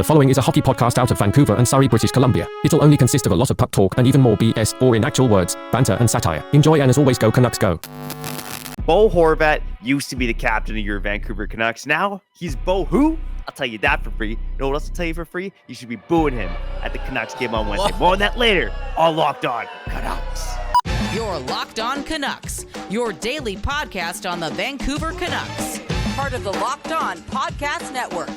The following is a hockey podcast out of Vancouver and Surrey, British Columbia. It'll only consist of a lot of puck talk and even more BS, or in actual words, banter and satire. Enjoy, and as always, go Canucks go. Bo Horvat used to be the captain of your Vancouver Canucks. Now he's Bo who? I'll tell you that for free. You know what else I'll tell you for free? You should be booing him at the Canucks game on Wednesday. More on that later. All Locked On Canucks. You're Locked On Canucks, your daily podcast on the Vancouver Canucks. Part of the Locked On Podcast Network.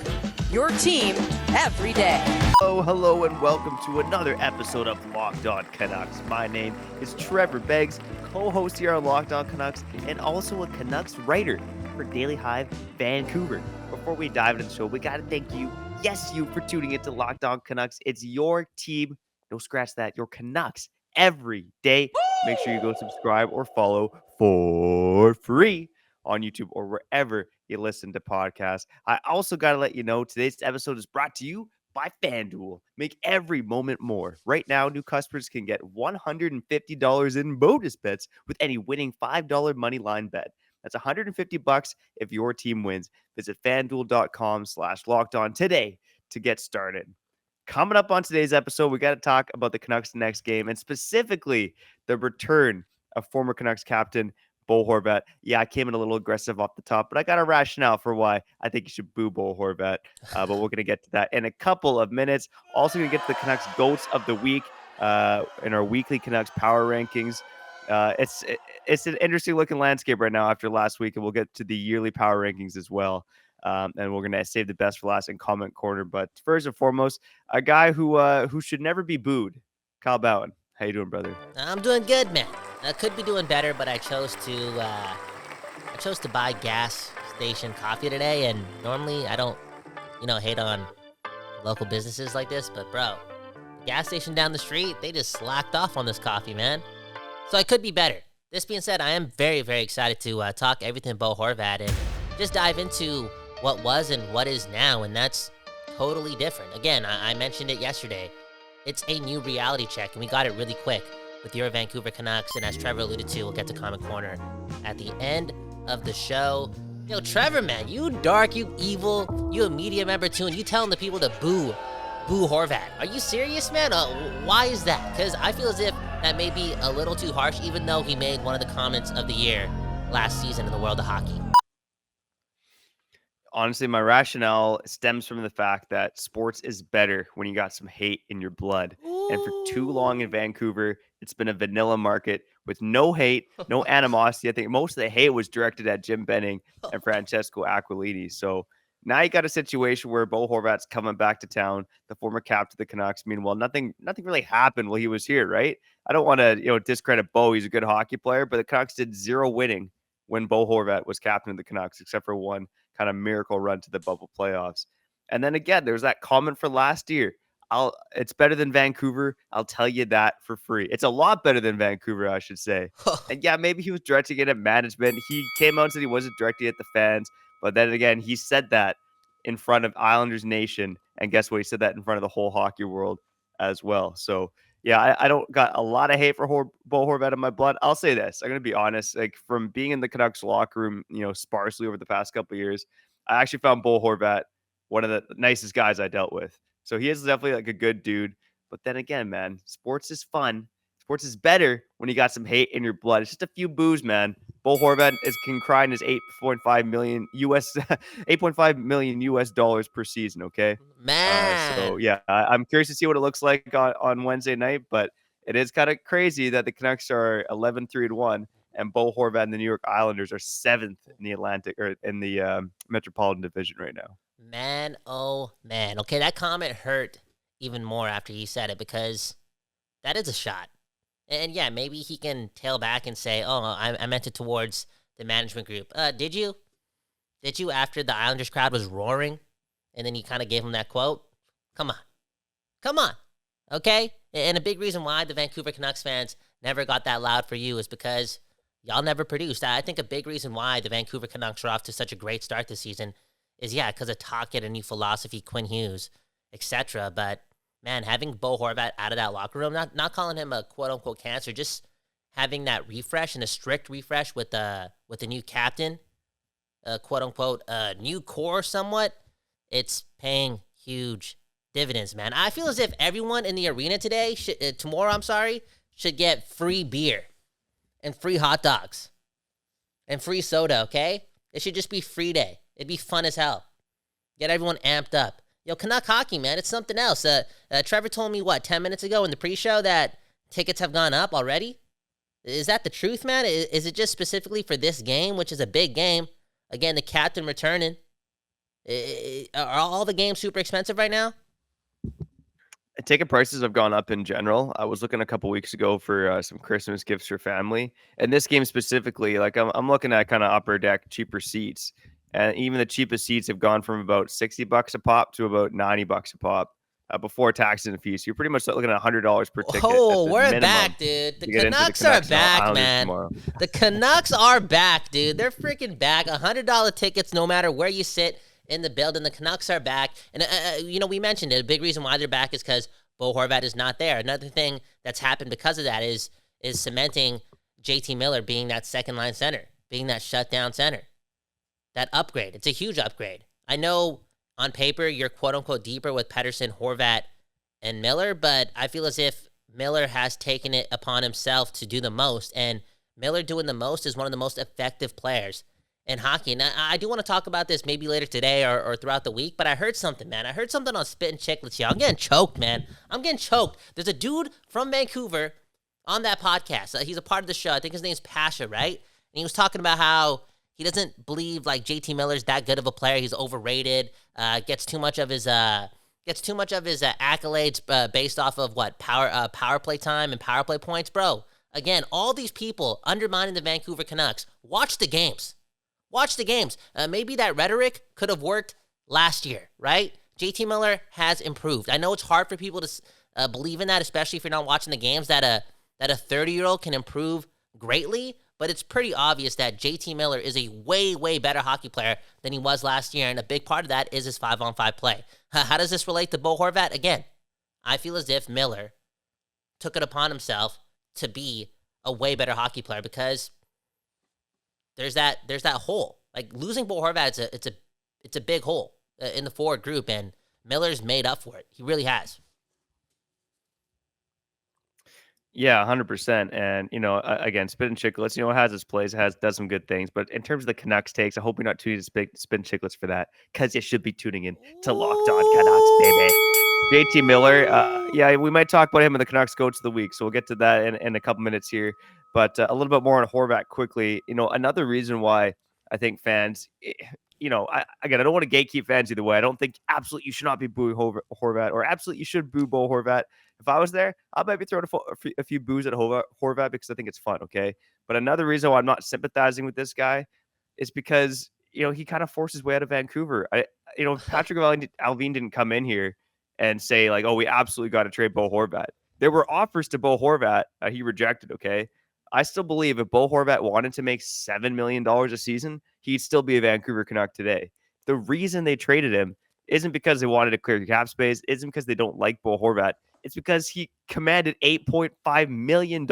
Your team every day. Hello, and welcome to another episode of Locked On Canucks. My name is Trevor Beggs, co-host here on Locked On Canucks, and also a Canucks writer for Daily Hive Vancouver. Before we dive into the show, we got to thank you, yes, you, for tuning into Locked On Canucks. It's your team, no scratch that, your Canucks every day. Woo! Make sure you go subscribe or follow for free on YouTube or wherever you listen to podcasts. I also got to let you know today's episode is brought to you by FanDuel. Make every moment more. Right now, new customers can get $150 in bonus bets with any winning $5 money line bet. That's $150 if your team wins. Visit FanDuel.com/lockedon today to get started. Coming up on today's episode, we got to talk about the Canucks' next game, and specifically the return of former Canucks captain Bo Horvat. Yeah, I came in a little aggressive off the top, but I got a rationale for why I think you should boo Bo Horvat. But we're going to get to that in a couple of minutes. Also going to get to the Canucks GOATs of the week in our weekly Canucks power rankings. It's an interesting looking landscape right now after last week, and we'll get to the yearly power rankings as well. And we're going to save the best for last in Comment Korner. But first and foremost, a guy who should never be booed, Kyle Bowen. How you doing, brother? I'm doing good, man. I could be doing better, but I chose to buy gas station coffee today, and normally I don't, hate on local businesses like this, but bro, the gas station down the street, they just slacked off on this coffee, man. So I could be better. This being said, I am very, very excited to talk everything Bo Horvat and just dive into what was and what is now, and that's totally different. Again, I mentioned it yesterday. It's a new reality check, and we got it really quick with your Vancouver Canucks, and as Trevor alluded to, we'll get to Comon Corner at the end of the show. Yo, Trevor, man, you dark, you evil, you a media member too, and you telling the people to boo Horvat. Are you serious, man? Why is that? Because I feel as if that may be a little too harsh, even though he made one of the comments of the year last season in the world of hockey. Honestly, my rationale stems from the fact that sports is better when you got some hate in your blood. Ooh. And for too long in Vancouver, it's been a vanilla market with no hate, no animosity. I think most of the hate was directed at Jim Benning and Francesco Aquilini. So now you got a situation where Bo Horvat's coming back to town, the former captain of the Canucks. Meanwhile, nothing really happened while he was here, right? I don't want to discredit Bo. He's a good hockey player, but the Canucks did zero winning when Bo Horvat was captain of the Canucks, except for one kind of miracle run to the bubble playoffs. And then again, there's that comment for last year. It's better than Vancouver. I'll tell you that for free. It's a lot better than Vancouver, I should say. And yeah, maybe he was directing it at management. He came out and said he wasn't directing it at the fans. But then again, he said that in front of Islanders Nation. And guess what? He said that in front of the whole hockey world as well. So yeah, I don't got a lot of hate for Bo Horvat in my blood. I'll say this. I'm going to be honest. Like, from being in the Canucks locker room, sparsely over the past couple of years, I actually found Bo Horvat one of the nicest guys I dealt with. So he is definitely like a good dude. But then again, man, sports is fun. Sports is better when you got some hate in your blood. It's just a few boos, man. Bo Horvat can cry in his $8.5 million US dollars per season. Okay, man. So yeah, I'm curious to see what it looks like on Wednesday night. But it is kind of crazy that the Canucks are 11-3-1, and Bo Horvat and the New York Islanders are 7th in the Atlantic or in the Metropolitan Division right now. Man, oh man. Okay, that comment hurt even more after he said it, because that is a shot. And yeah, maybe he can tail back and say, oh, I meant it towards the management group. Did you? Did you, after the Islanders crowd was roaring, and then you kind of gave him that quote? Come on. Okay? And a big reason why the Vancouver Canucks fans never got that loud for you is because y'all never produced. I think a big reason why the Vancouver Canucks are off to such a great start this season is, because of Tocchet, a new philosophy, Quinn Hughes, etc. But man, having Bo Horvat out of that locker room, not calling him a quote-unquote cancer, just having that refresh and a strict refresh with the new captain, quote-unquote, new core somewhat, it's paying huge dividends, man. I feel as if everyone in the arena today, tomorrow, should get free beer and free hot dogs and free soda, okay? It should just be free day. It'd be fun as hell. Get everyone amped up. Yo, Canuck hockey, man, it's something else. Trevor told me, 10 minutes ago in the pre-show that tickets have gone up already? Is that the truth, man? Is it just specifically for this game, which is a big game? Again, the captain returning. Are all the games super expensive right now? Ticket prices have gone up in general. I was looking a couple weeks ago for some Christmas gifts for family. And this game specifically, like I'm looking at kind of upper deck, cheaper seats. And even the cheapest seats have gone from about $60 a pop to about $90 a pop before taxes and fees. So you're pretty much looking at $100 per ticket. Oh, we're back, dude. The Canucks are back, man. The Canucks are back, dude. They're freaking back. $100 tickets no matter where you sit in the building. The Canucks are back. And, we mentioned it. A big reason why they're back is because Bo Horvat is not there. Another thing that's happened because of that is cementing JT Miller being that second-line center, being that shutdown center. That upgrade. It's a huge upgrade. I know on paper you're quote-unquote deeper with Pettersson, Horvat, and Miller, but I feel as if Miller has taken it upon himself to do the most, and Miller doing the most is one of the most effective players in hockey. And I do want to talk about this maybe later today or throughout the week, but I heard something, man. I heard something on Spit and Chicklets. I'm getting choked, man. I'm getting choked. There's a dude from Vancouver on that podcast. He's a part of the show. I think his name's Pasha, right? And he was talking about how he doesn't believe like JT Miller's that good of a player. He's overrated. Gets too much of his accolades based off of power play time and power play points, bro. Again, all these people undermining the Vancouver Canucks. Watch the games. Watch the games. Maybe that rhetoric could have worked last year, right? JT Miller has improved. I know it's hard for people to believe in that, especially if you're not watching the games. That a 30-year-old can improve greatly. But it's pretty obvious that JT Miller is a way, way better hockey player than he was last year, and a big part of that is his 5-on-5 play. How does this relate to Bo Horvat? Again, I feel as if Miller took it upon himself to be a way better hockey player because there's that hole. Like losing Bo Horvat, it's a big hole in the forward group, and Miller's made up for it. He really has. Yeah, 100%. And, again, Spit and Chicklets, it has its plays, does some good things. But in terms of the Canucks takes, I hope you're not tuning to Spit and Chicklets for that because you should be tuning in to Locked On Canucks, baby. JT Miller, we might talk about him in the Canucks GOATs of the week. So we'll get to that in a couple minutes here. But a little bit more on Horvat quickly. Another reason why I think fans, I don't want to gatekeep fans either way. I don't think absolutely you should not be booing Horvat or absolutely you should boo Bo Horvat. If I was there, I might be throwing a few boos at Horvat because I think it's fun, okay? But another reason why I'm not sympathizing with this guy is because, he kind of forced his way out of Vancouver. Patrick Allvin didn't come in here and say, like, oh, we absolutely got to trade Bo Horvat. There were offers to Bo Horvat. He rejected, okay? I still believe if Bo Horvat wanted to make $7 million a season, he'd still be a Vancouver Canuck today. The reason they traded him isn't because they wanted to clear cap space, isn't because they don't like Bo Horvat. It's because he commanded $8.5 million,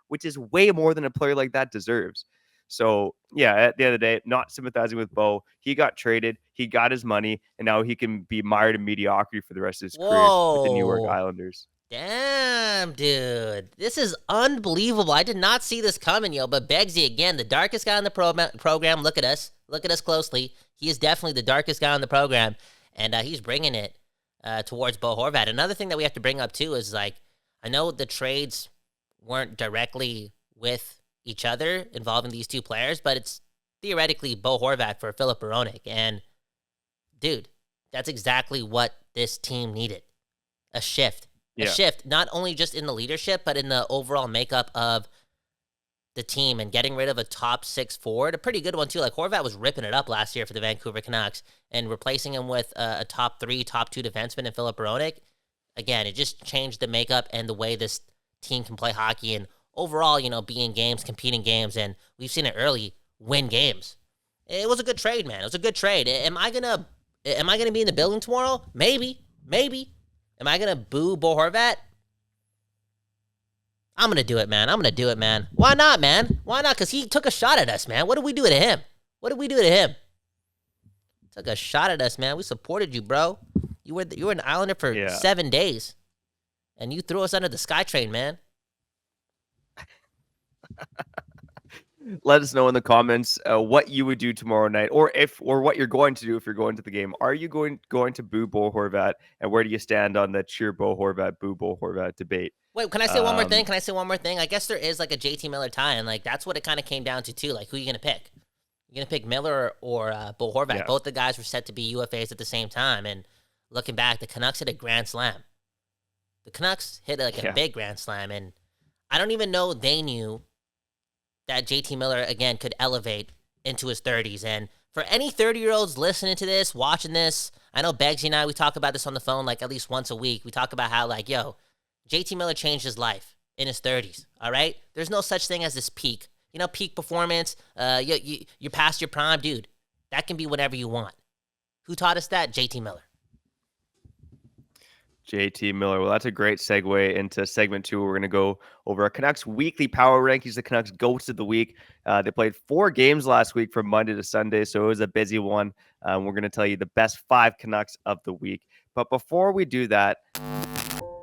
which is way more than a player like that deserves. So, yeah, at the end of the day, not sympathizing with Bo. He got traded. He got his money, and now he can be mired in mediocrity for the rest of his career with the New York Islanders. Damn, dude. This is unbelievable. I did not see this coming, yo. But Beggsy, again, the darkest guy in the program. Look at us. Look at us closely. He is definitely the darkest guy in the program, and he's bringing it towards Bo Horvat. Another thing that we have to bring up, too, is, like, I know the trades weren't directly with each other involving these two players, but it's theoretically Bo Horvat for Filip Hronek. And, dude, that's exactly what this team needed. A shift. A shift, not only just in the leadership, but in the overall makeup of the team and getting rid of a top 6 forward, a pretty good one too. Like Horvat was ripping it up last year for the Vancouver Canucks, and replacing him with a top 3, top 2 defenseman in Filip Hronek. Again, it just changed the makeup and the way this team can play hockey and overall, be in games, compete in games, and we've seen it early win games. It was a good trade, man. It was a good trade. Am I gonna be in the building tomorrow? Maybe. Am I going to boo Bo Horvat? I'm going to do it, man. Why not, man? Why not? Because he took a shot at us, man. What did we do to him? Took a shot at us, man. We supported you, bro. You were an Islander for 7 days, and you threw us under the SkyTrain, man. Let us know in the comments what you would do tomorrow night, or what you're going to do if you're going to the game. Are you going to boo Bo Horvat, and where do you stand on the cheer Bo Horvat, boo Bo Horvat debate? Wait, can I say one more thing? I guess there is like a JT Miller tie, and like that's what it kind of came down to too. Like, who are you gonna pick? You're gonna pick Miller or Bo Horvat? Yeah. Both the guys were set to be UFAs at the same time, and looking back, the Canucks hit a grand slam. The Canucks hit like a big grand slam, and I don't even know they knew that JT Miller, again, could elevate into his 30s. And for any 30-year-olds listening to this, watching this, I know Beggsy and I, we talk about this on the phone like at least once a week. We talk about how, like, yo, JT Miller changed his life in his 30s, all right? There's no such thing as this peak. You know, peak performance, you're past your prime, dude. That can be whatever you want. Who taught us that? JT Miller. JT Miller. Well, that's a great segue into segment 2. We're going to go over our Canucks weekly power rankings, the Canucks GOATs of the week. They played 4 games last week from Monday to Sunday, so it was a busy one. We're going to tell you the best 5 Canucks of the week. But before we do that,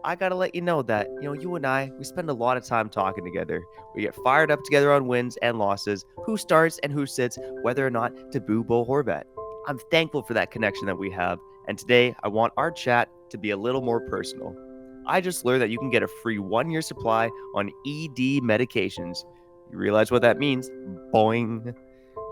I got to let you know that, you and I, we spend a lot of time talking together. We get fired up together on wins and losses, who starts and who sits, whether or not to boo Bo Horvat. I'm thankful for that connection that we have. And today, I want our chat to be a little more personal. I just learned that you can get a free 1-year supply on ED medications. You realize what that means? Boing.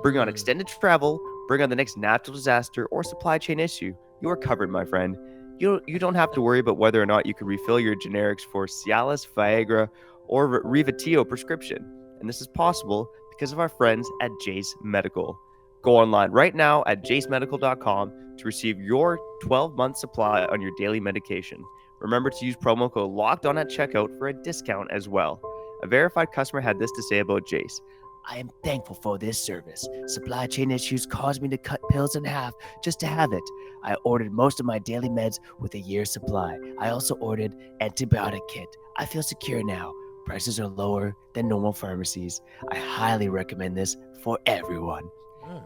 Bring on extended travel, bring on the next natural disaster or supply chain issue. You are covered, my friend. You don't have to worry about whether or not you can refill your generics for Cialis, Viagra, or Rivatio prescription. And this is possible because of our friends at Jace Medical. Go online right now at jacemedical.com to receive your 12-month supply on your daily medication. Remember to use promo code LOCKEDON at checkout for a discount as well. A verified customer had this to say about Jace. I am thankful for this service. Supply chain issues caused me to cut pills in half just to have it. I ordered most of my daily meds with a year's supply. I also ordered antibiotic kit. I feel secure now. Prices are lower than normal pharmacies. I highly recommend this for everyone.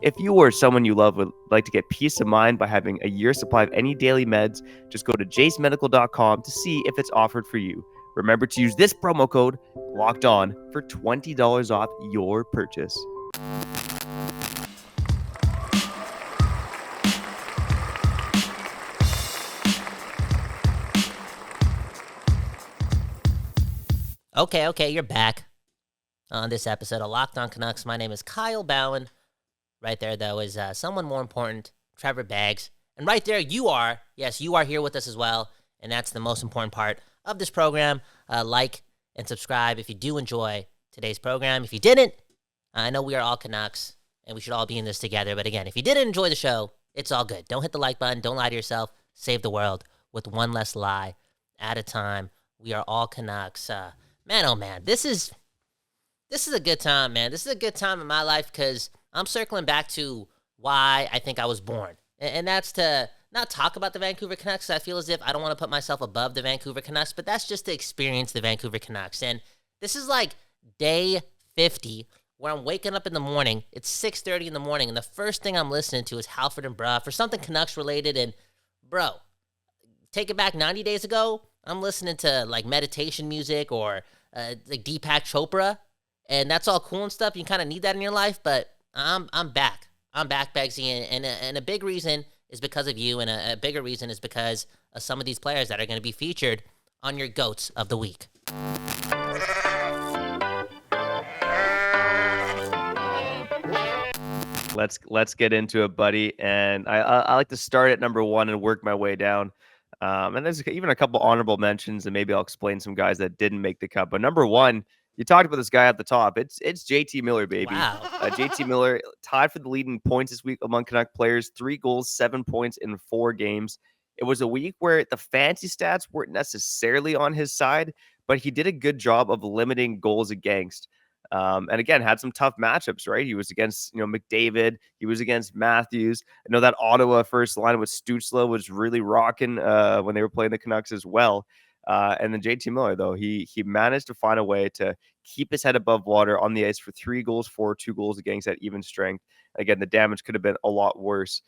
If you or someone you love would like to get peace of mind by having a year's supply of any daily meds, just go to jacemedical.com to see if it's offered for you. Remember to use this promo code LOCKEDON for $20 off your purchase. Okay, you're back on this episode of Locked On Canucks. My name is Kyle Bowen. Right there, though, is someone more important, Trevor Beggs. And right there, you are. Yes, you are here with us as well. And that's the most important part of this program. Like and subscribe if you do enjoy today's program. If you didn't, I know we are all Canucks, and we should all be in this together. But again, if you didn't enjoy the show, it's all good. Don't hit the like button. Don't lie to yourself. Save the world with one less lie at a time. We are all Canucks. Man, oh man, this is a good time, man. This is a good time in my life because I'm circling back to why I think I was born. And that's to not talk about the Vancouver Canucks. I feel as if I don't want to put myself above the Vancouver Canucks, but that's just to experience the Vancouver Canucks. And this is like day 50 where I'm waking up in the morning. It's 6:30 in the morning, and the first thing I'm listening to is Halford and Bruh for something Canucks related. And bro, take it back 90 days ago, I'm listening to like meditation music or like Deepak Chopra, and that's all cool and stuff. You kind of need that in your life, but I'm back. I'm back, Beggsy, and a big reason is because of you, and a bigger reason is because of some of these players that are going to be featured on your GOATs of the week. Let's get into it, buddy. And I like to start at number 1 and work my way down. And there's even a couple honorable mentions, and maybe I'll explain some guys that didn't make the cut. But number 1, you talked about this guy at the top. It's JT Miller, baby. Wow. JT Miller tied for the lead in points this week among Canuck players. 3 goals, 7 points in 4 games. It was a week where the fancy stats weren't necessarily on his side, but he did a good job of limiting goals against. And again, had some tough matchups, right? He was against, McDavid. He was against Matthews. I know that Ottawa first line with Stützle was really rocking when they were playing the Canucks as well. And then JT Miller, though, he managed to find a way to keep his head above water on the ice for 3 goals for 2 goals against at even strength. Again, the damage could have been a lot worse.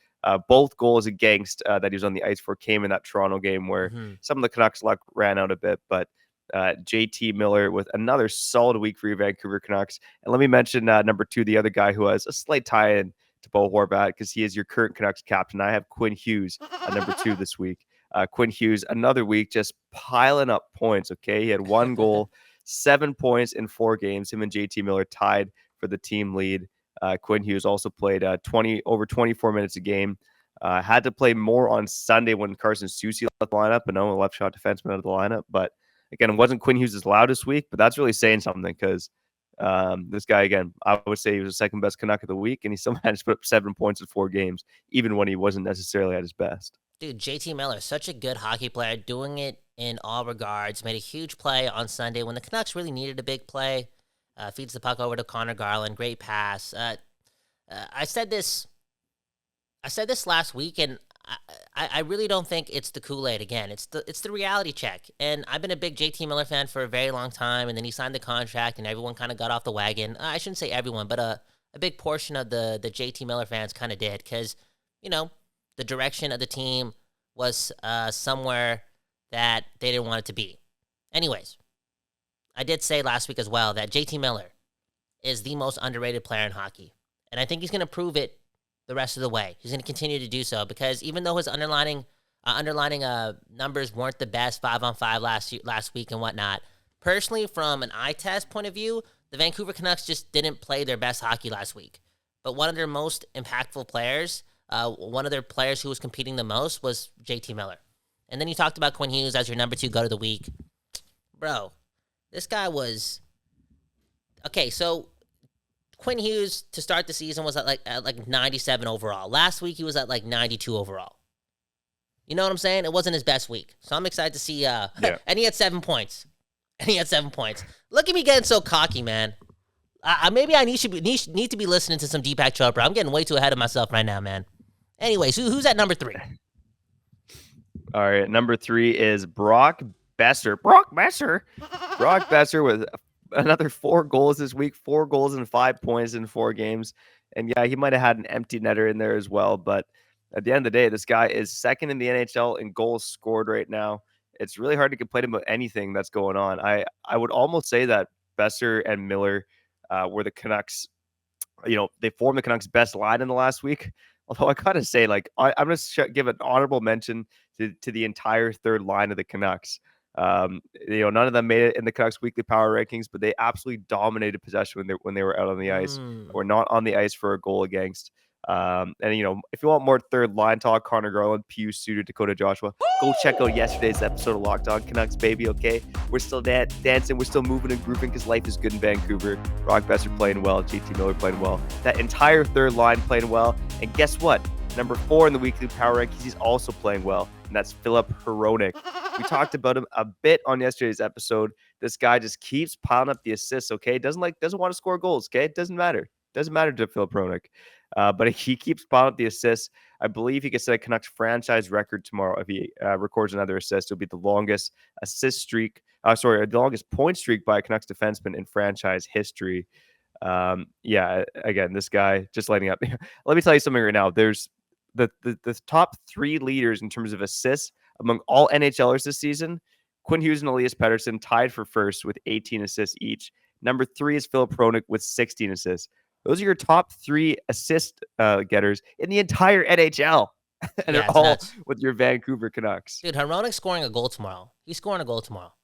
Both goals against that he was on the ice for came in that Toronto game where some of the Canucks' luck ran out a bit, but JT Miller with another solid week for your Vancouver Canucks. And let me mention number 2, the other guy who has a slight tie-in to Bo Horvat because he is your current Canucks captain. I have Quinn Hughes at number 2 this week. Quinn Hughes, another week, just piling up points, okay? He had 1 goal, 7 points in 4 games. Him and JT Miller tied for the team lead. Quinn Hughes also played over 24 minutes a game. Had to play more on Sunday when Carson Soucy left the lineup, and no left shot defenseman out of the lineup. But again, it wasn't Quinn Hughes' loudest week, but that's really saying something because this guy, again, I would say he was the second best Canuck of the week, and he still managed to put up 7 points in 4 games, even when he wasn't necessarily at his best. Dude, JT Miller, such a good hockey player, doing it in all regards. Made a huge play on Sunday when the Canucks really needed a big play. Feeds the puck over to Connor Garland. Great pass. I said this last week, and I really don't think it's the Kool-Aid again. It's the reality check. And I've been a big JT Miller fan for a very long time, and then he signed the contract, and everyone kind of got off the wagon. I shouldn't say everyone, but a big portion of the JT Miller fans kind of did because, the direction of the team was somewhere that they didn't want it to be. Anyways, I did say last week as well that JT Miller is the most underrated player in hockey. And I think he's going to prove it the rest of the way. He's going to continue to do so because even though his underlining numbers weren't the best 5-on-5 last week and whatnot, personally, from an eye test point of view, the Vancouver Canucks just didn't play their best hockey last week. But one of their most impactful players, one of their players who was competing the most was JT Miller. And then you talked about Quinn Hughes as your number 2 goat of the week. Bro, this guy was... Okay, so Quinn Hughes to start the season was at like 97 overall. Last week he was at like 92 overall. You know what I'm saying? It wasn't his best week. So I'm excited to see and he had 7 points. Look at me getting so cocky, man. Maybe I need to be listening to some Deepak Chopra. I'm getting way too ahead of myself right now, man. Anyways, who's at number 3? All right, number 3 is Brock Besser. Brock Besser with another 4 goals this week, 4 goals and 5 points in 4 games. And yeah, he might have had an empty netter in there as well. But at the end of the day, this guy is second in the NHL in goals scored right now. It's really hard to complain about anything that's going on. I would almost say that Besser and Miller were the Canucks, they formed the Canucks' best line in the last week. Although I gotta say, I'm going to give an honorable mention to the entire third line of the Canucks. None of them made it in the Canucks weekly power rankings, but they absolutely dominated possession when they were out on the ice or not on the ice for a goal against. And if you want more third line talk, Connor Garland, Pius Suter, Dakota Joshua, go check out yesterday's episode of Locked On Canucks, baby. Okay, we're still dancing, we're still moving and grooving because life is good in Vancouver. Brock Besser playing well, JT Miller playing well, that entire third line playing well, and guess what? Number 4 in the weekly power rankings, he's also playing well, and that's Filip Hronek. We talked about him a bit on yesterday's episode. This guy just keeps piling up the assists. Okay, doesn't want to score goals. Okay, it doesn't matter to Filip Hronek. But he keeps piling up the assists. I believe he could set a Canucks franchise record tomorrow if he records another assist. It'll be the longest the longest point streak by a Canucks defenseman in franchise history. Again, this guy just lighting up. Let me tell you something right now. There's the top 3 leaders in terms of assists among all NHLers this season. Quinn Hughes and Elias Pettersson tied for first with 18 assists each. Number 3 is Filip Hronek with 16 assists. Those are your top 3 assist getters in the entire NHL. And they're all nuts. With your Vancouver Canucks. Dude, Hronek's scoring a goal tomorrow. He's scoring a goal tomorrow.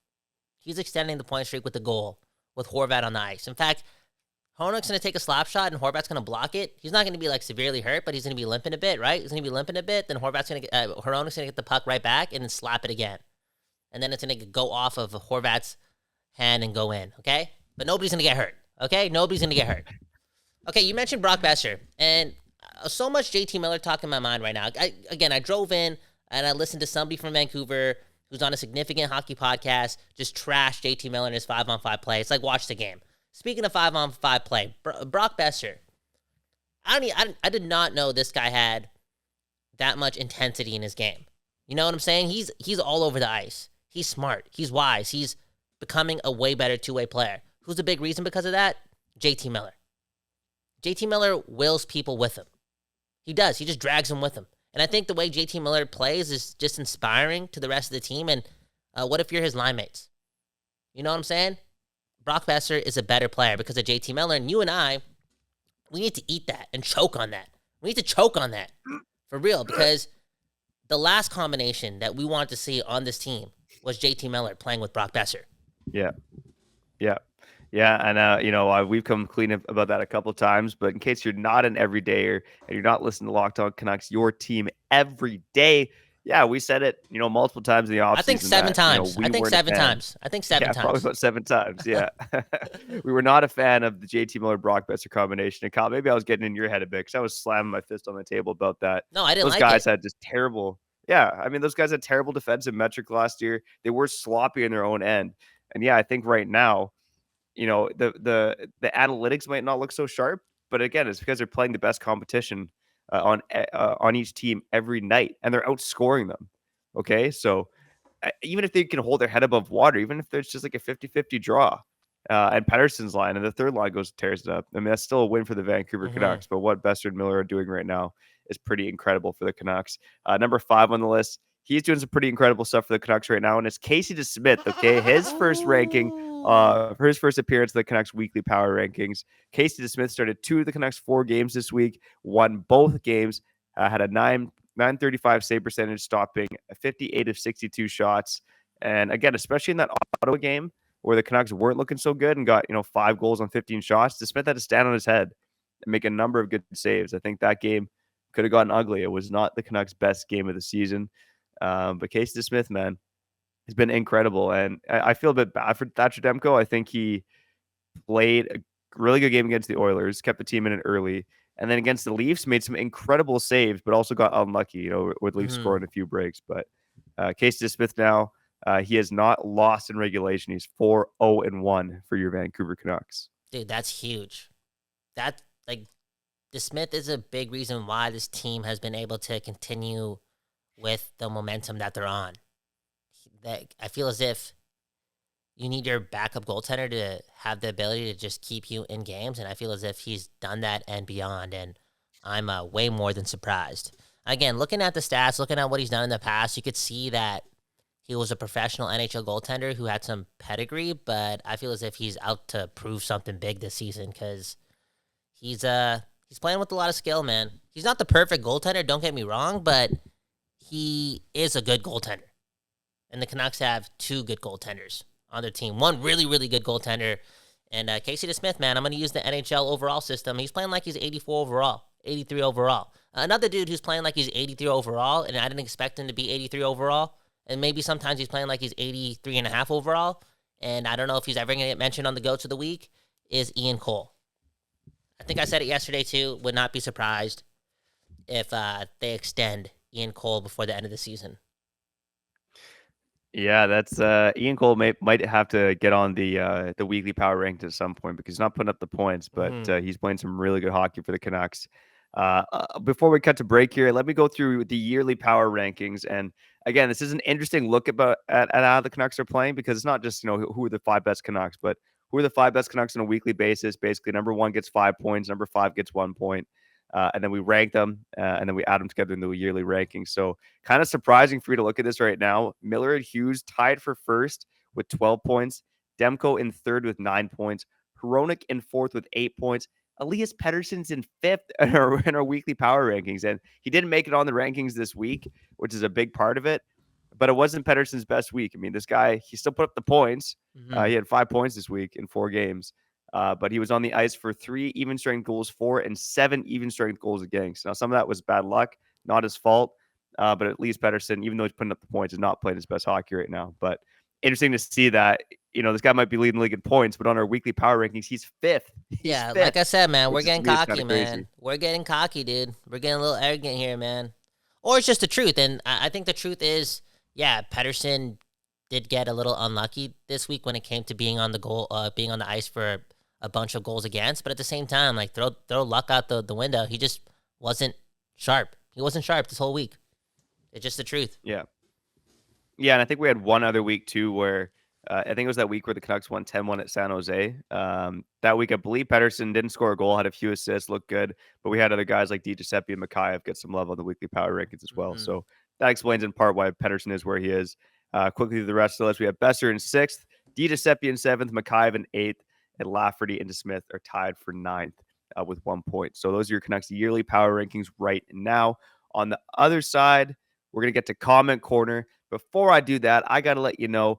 He's extending the point streak with the goal with Horvat on the ice. In fact, Honek's going to take a slap shot and Horvat's going to block it. He's not going to be severely hurt, but he's going to be limping a bit, right? He's going to be limping a bit. Then Hronek's going to get the puck right back and then slap it again. And then it's going to go off of Horvat's hand and go in, okay? But nobody's going to get hurt, okay? Nobody's going to get hurt. Okay, you mentioned Brock Besser, and so much JT Miller talk in my mind right now. I drove in, and I listened to somebody from Vancouver who's on a significant hockey podcast just trash JT Miller in his 5-on-5 play. It's like, watch the game. Speaking of 5-on-5 play, Brock Besser, I did not know this guy had that much intensity in his game. You know what I'm saying? He's all over the ice. He's smart. He's wise. He's becoming a way better two-way player. Who's the big reason because of that? JT Miller. JT Miller wills people with him. He does. He just drags them with him. And I think the way JT Miller plays is just inspiring to the rest of the team. And what if you're his line mates? You know what I'm saying? Brock Besser is a better player because of JT Miller. And you and I, we need to eat that and choke on that. We need to choke on that for real, because the last combination that we wanted to see on this team was JT Miller playing with Brock Besser. Yeah. And we've come clean about that a couple of times, but in case you're not an everydayer and you're not listening to Locked On Canucks, your team every day. Yeah, we said it, multiple times in the offseason. I think seven times. I think seven times. Probably about 7 times. Yeah. We were not a fan of the JT Miller Brock Besser combination. And Kyle, maybe I was getting in your head a bit because I was slamming my fist on the table about that. No, I didn't Those like guys it. had just terrible. Yeah, I mean, those guys had terrible defensive metric last year. They were sloppy in their own end. And yeah, I think right now, the analytics might not look so sharp, but again, it's because they're playing the best competition on each team every night, and they're outscoring them. Okay, so even if they can hold their head above water, even if there's just like a 50-50 draw, and Pettersson's line and the third line tears it up, I mean, that's still a win for the Vancouver Canucks. But what Besser and Miller are doing right now is pretty incredible for the Canucks. Number 5 on the list, he's doing some pretty incredible stuff for the Canucks right now, and it's Casey DeSmith. Okay, his first ranking. For his first appearance in the Canucks weekly power rankings. Casey DeSmith started 2 of the Canucks 4 games this week, won both games, had a 935 save percentage, stopping 58 of 62 shots. And again, especially in that Ottawa game where the Canucks weren't looking so good and got 5 goals on 15 shots, DeSmith had to stand on his head and make a number of good saves. I think that game could have gotten ugly. It was not the Canucks' best game of the season. But Casey DeSmith, man, has been incredible, and I feel a bit bad for Thatcher Demko. I think he played a really good game against the Oilers, kept the team in it early, and then against the Leafs made some incredible saves, but also got unlucky, with Leafs scoring a few breaks. But Casey DeSmith now, he has not lost in regulation. He's 4-0-1 for your Vancouver Canucks. Dude, that's huge. DeSmith is a big reason why this team has been able to continue with the momentum that they're on. That I feel as if you need your backup goaltender to have the ability to just keep you in games, and I feel as if he's done that and beyond, and I'm way more than surprised. Again, looking at the stats, looking at what he's done in the past, you could see that he was a professional NHL goaltender who had some pedigree, but I feel as if he's out to prove something big this season because he's playing with a lot of skill, man. He's not the perfect goaltender, don't get me wrong, but he is a good goaltender. And the Canucks have 2 good goaltenders on their team. One really, really good goaltender. And Casey DeSmith, man, I'm going to use the NHL overall system. He's playing like he's 84 overall, 83 overall. Another dude who's playing like he's 83 overall, and I didn't expect him to be 83 overall. And maybe sometimes he's playing like he's 83.5 overall. And I don't know if he's ever going to get mentioned on the GOATs of the Week, is Ian Cole. I think I said it yesterday too. Would not be surprised if they extend Ian Cole before the end of the season. Yeah, that's Ian Cole might have to get on the weekly power rankings at some point because he's not putting up the points, but he's playing some really good hockey for the Canucks. Before we cut to break here, let me go through the yearly power rankings. And again, this is an interesting look at how the Canucks are playing because it's not just who are the 5 best Canucks, but who are the 5 best Canucks on a weekly basis. Basically, number 1 gets 5 points, number 5 gets 1 point. And then we rank them, and then we add them together in the yearly rankings. So kind of surprising for you to look at this right now. Miller and Hughes tied for first with 12 points. Demko in third with 9 points. Honic in fourth with 8 points. Elias Pettersson's in fifth in our weekly power rankings. And he didn't make it on the rankings this week, which is a big part of it. But it wasn't Pettersson's best week. I mean, this guy, he still put up the points. He had 5 points this week in 4 games. But he was on the ice for 3 even strength goals, 4 and 7 even strength goals against. Now, some of that was bad luck, not his fault. But at least Pettersson, even though he's putting up the points, is not playing his best hockey right now. But interesting to see that, this guy might be leading the league in points, but on our weekly power rankings, he's fifth. Yeah, like I said, man, we're getting cocky, man. We're getting cocky, dude. We're getting a little arrogant here, man. Or it's just the truth. And I think the truth is, yeah, Pettersson did get a little unlucky this week when it came to being on the ice for a bunch of goals against, but at the same time, like throw luck out the window. He just wasn't sharp. He wasn't sharp this whole week. It's just the truth. Yeah. Yeah, and I think we had one other week too where I think it was that week where the Canucks won 10-1 at San Jose. That week, I believe Pettersson didn't score a goal, had a few assists, looked good, but we had other guys like DiGiuseppe and Mikheyev get some love on the weekly power rankings as well. So that explains in part why Pettersson is where he is. Quickly through the rest of the list, we have Besser in 6th, DiGiuseppe in 7th, Mikheyev in 8th, and Lafferty and DeSmith are tied for 9th with 1 point. So those are your Canucks yearly power rankings right now. On the other side, we're going to get to Comment Corner. Before I do that, I got to let you know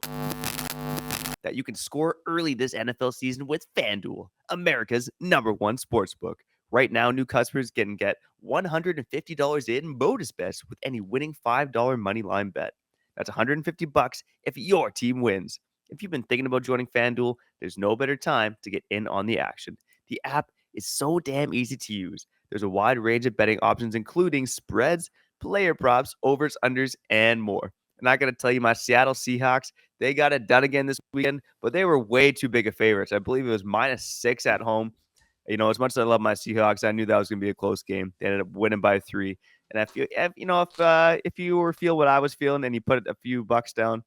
that you can score early this NFL season with FanDuel, America's #1 sportsbook. Right now, new customers can get $150 in bonus bets with any winning $5 money line bet. That's $150 if your team wins. If you've been thinking about joining FanDuel, there's no better time to get in on the action. The app is so damn easy to use. There's a wide range of betting options, including spreads, player props, overs, unders, and more. And I got to tell you, my Seattle Seahawks, they got it done again this weekend, but they were way too big of favorites. I believe it was -6 at home. You know, as much as I love my Seahawks, I knew that was going to be a close game. They ended up winning by 3. And I feel, if you were feel what I was feeling and you put a few bucks down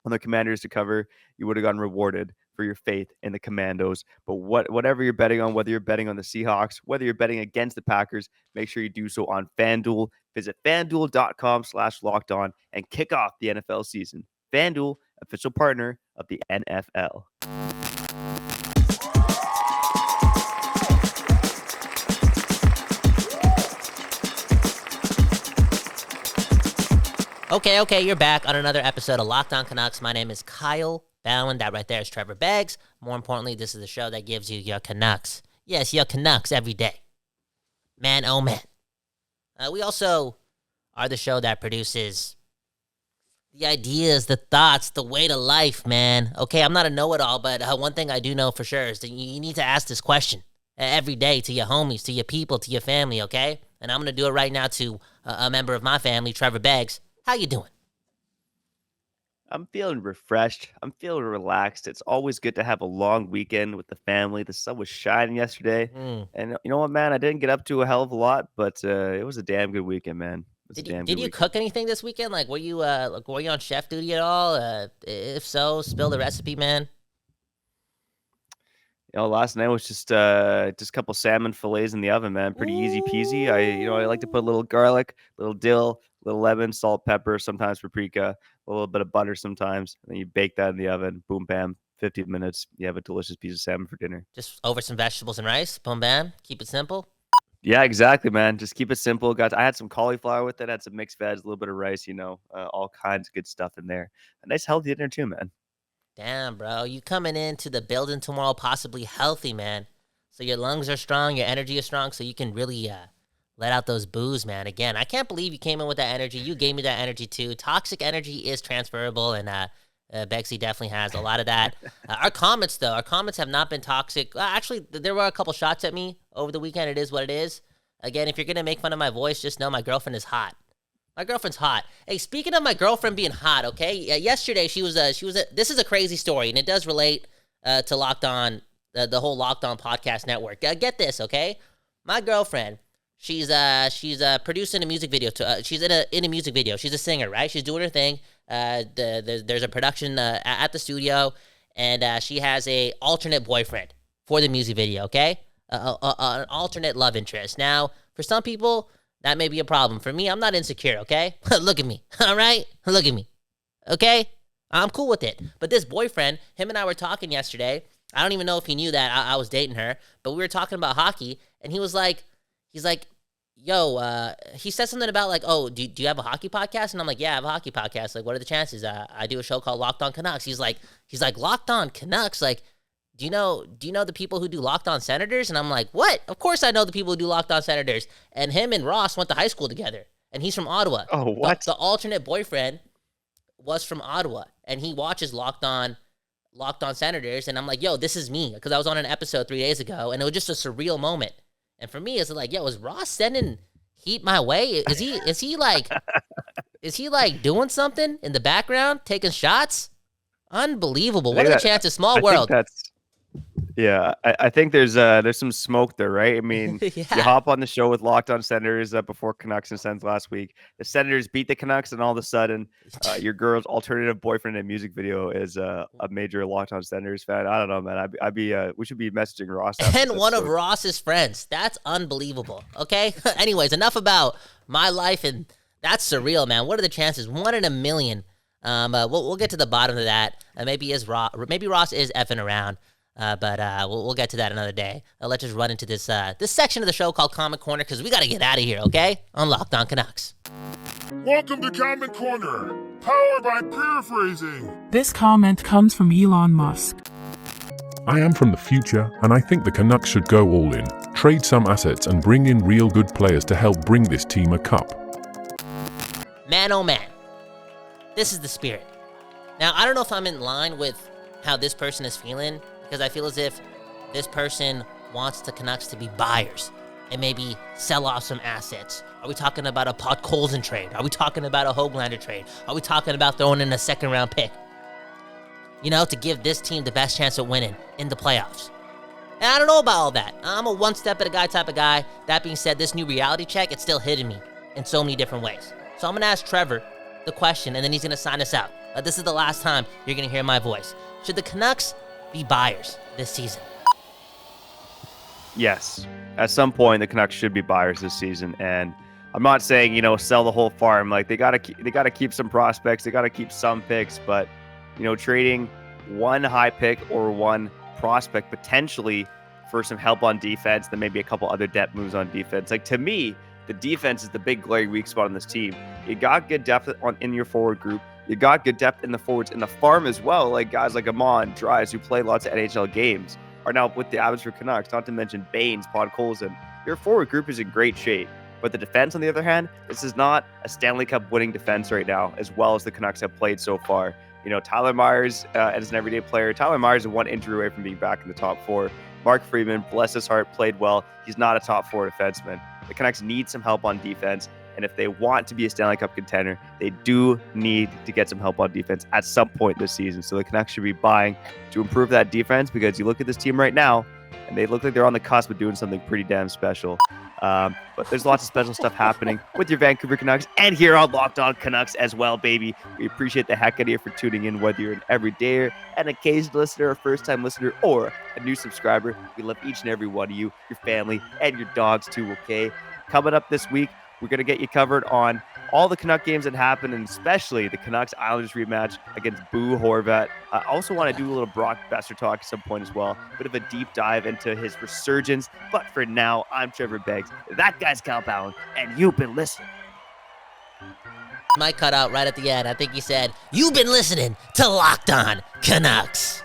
on the Commanders to cover, you would have gotten rewarded for your faith in the Commandos. But whatever you're betting on, whether you're betting on the Seahawks, whether you're betting against the Packers, make sure you do so on FanDuel. Visit FanDuel.com/lockedon and kick off the NFL season. FanDuel, official partner of the NFL. Okay, you're back on another episode of Locked On Canucks. My name is Kyle Bowen. That right there is Trevor Beggs. More importantly, this is the show that gives you your Canucks. Yes, your Canucks every day. Man, oh man. We also are the show that produces the ideas, the thoughts, the way to life, man. Okay, I'm not a know-it-all, but one thing I do know for sure is that you need to ask this question every day to your homies, to your people, to your family, okay? And I'm going to do it right now to a member of my family, Trevor Beggs. How you doing? I'm feeling refreshed. I'm feeling relaxed. It's always good to have a long weekend with the family. The sun was shining yesterday. And you know what, man? I didn't get up to a hell of a lot, but it was a damn good weekend, man. Did you cook anything this weekend? Like, were you on chef duty at all? If so, spill the recipe, man. You know, last night was just a couple salmon fillets in the oven, man. Pretty easy peasy. I like to put a little garlic, little dill, little lemon, salt, pepper, sometimes paprika, a little bit of butter sometimes. And then you bake that in the oven. Boom, bam. 15 minutes. You have a delicious piece of salmon for dinner. Just over some vegetables and rice. Boom, bam. Keep it simple. Yeah, exactly, man. Just keep it simple. I had some cauliflower with it. Had some mixed veg, a little bit of rice. All kinds of good stuff in there. A nice healthy dinner too, man. Damn, bro. You coming into the building tomorrow possibly healthy, man. So your lungs are strong, your energy is strong, so you can really let out those boos, man. Again, I can't believe you came in with that energy. You gave me that energy, too. Toxic energy is transferable, and Beggsy definitely has a lot of that. Our comments have not been toxic. Actually, there were a couple shots at me over the weekend. It is what it is. Again, if you're going to make fun of my voice, just know my girlfriend is hot. My girlfriend's hot. Hey, speaking of my girlfriend being hot, okay? Yesterday, this is a crazy story, and it does relate to Locked On, the whole Locked On podcast network. Get this, okay? My girlfriend, she's producing a music video. She's in a music video. She's a singer, right? She's doing her thing. There's a production at the studio, and she has a alternate boyfriend for the music video, okay? An alternate love interest. Now, for some people, that may be a problem. For me, I'm not insecure, okay? Look at me, all right? Look at me, okay? I'm cool with it. But this boyfriend, him and I were talking yesterday. I don't even know if he knew that I was dating her, but we were talking about hockey, and he's like, yo, he said something about like, oh, do you have a hockey podcast? And I'm like, yeah, I have a hockey podcast. Like, what are the chances? I do a show called Locked On Canucks. He's like, Locked On Canucks? Like, do you know the people who do Locked On Senators? And I'm like, what? Of course I know the people who do Locked On Senators. And him and Ross went to high school together. And he's from Ottawa. Oh, what? The alternate boyfriend was from Ottawa. And he watches Locked On Senators. And I'm like, yo, this is me. Because I was on an episode 3 days ago. And it was just a surreal moment. And for me, it's like, yo, is Ross sending heat my way? Is he like doing something in the background, taking shots? Unbelievable. What are the chances? Small world. Yeah, I think there's some smoke there, right? I mean, you Yeah. hop on the show with Locked On Senators before Canucks and Sens last week. The Senators beat the Canucks, and all of a sudden, your girl's alternative boyfriend in a music video is a major Locked On Senators fan. I don't know, man. I'd be we should be messaging Ross after And this one of episode. Ross's friends. That's unbelievable. Okay. Anyways, enough about my life, and that's surreal, man. What are the chances? 1 in a million. We'll get to the bottom of that. Maybe Ross is effing around. But we'll get to that another day. Let's just run into this section of the show called Comon Corner, because we got to get out of here, okay? On Locked On Canucks. Welcome to Comment Korner, powered by Paraphrasing. This comment comes from Elon Musk. I am from the future, and I think the Canucks should go all in, trade some assets, and bring in real good players to help bring this team a cup. Man, oh man. This is the spirit. Now, I don't know if I'm in line with how this person is feeling, because I feel as if this person wants the Canucks to be buyers and maybe sell off some assets. Are we talking about a Podkolzin trade? Are we talking about a Höglander trade? Are we talking about throwing in a second-round pick? You know, to give this team the best chance at winning in the playoffs. And I don't know about all that. I'm a one-step-at-a-guy type of guy. That being said, this new reality check, it's still hitting me in so many different ways. So I'm going to ask Trevor the question, and then he's going to sign us out. This is the last time you're going to hear my voice. Should the Canucks be buyers this season? Yes, at some point the Canucks should be buyers this season, and I'm not saying sell the whole farm. Like they gotta keep some prospects, they gotta keep some picks, but trading one high pick or one prospect potentially for some help on defense, then maybe a couple other depth moves on defense. Like to me, the defense is the big glaring weak spot on this team. You got good depth in your forward group. You got good depth in the forwards in the farm as well. Like guys like Amon, Dries, who play lots of NHL games, are now with the Abbotsford Canucks, not to mention Baines, Podkolzin. Your forward group is in great shape. But the defense, on the other hand, this is not a Stanley Cup winning defense right now, as well as the Canucks have played so far. Tyler Myers as an everyday player. Tyler Myers is one injury away from being back in the top four. Mark Friedman, bless his heart, played well. He's not a top four defenseman. The Canucks need some help on defense. And if they want to be a Stanley Cup contender, they do need to get some help on defense at some point this season. So the Canucks should be buying to improve that defense, because you look at this team right now, and they look like they're on the cusp of doing something pretty damn special. But there's lots of special stuff happening with your Vancouver Canucks and here on Locked On Canucks as well, baby. We appreciate the heck out of you for tuning in, whether you're an everydayer, an occasional listener, a first-time listener, or a new subscriber. We love each and every one of you, your family, and your dogs too, okay? Coming up this week, we're going to get you covered on all the Canuck games that happen, and especially the Canucks-Islanders rematch against Bo Horvat. I also want to do a little Brock Besser talk at some point as well. Bit of a deep dive into his resurgence. But for now, I'm Trevor Beggs. That guy's Cal Bowen, and you've been listening. Mike cut out right at the end. I think he said, "You've been listening to Locked On Canucks."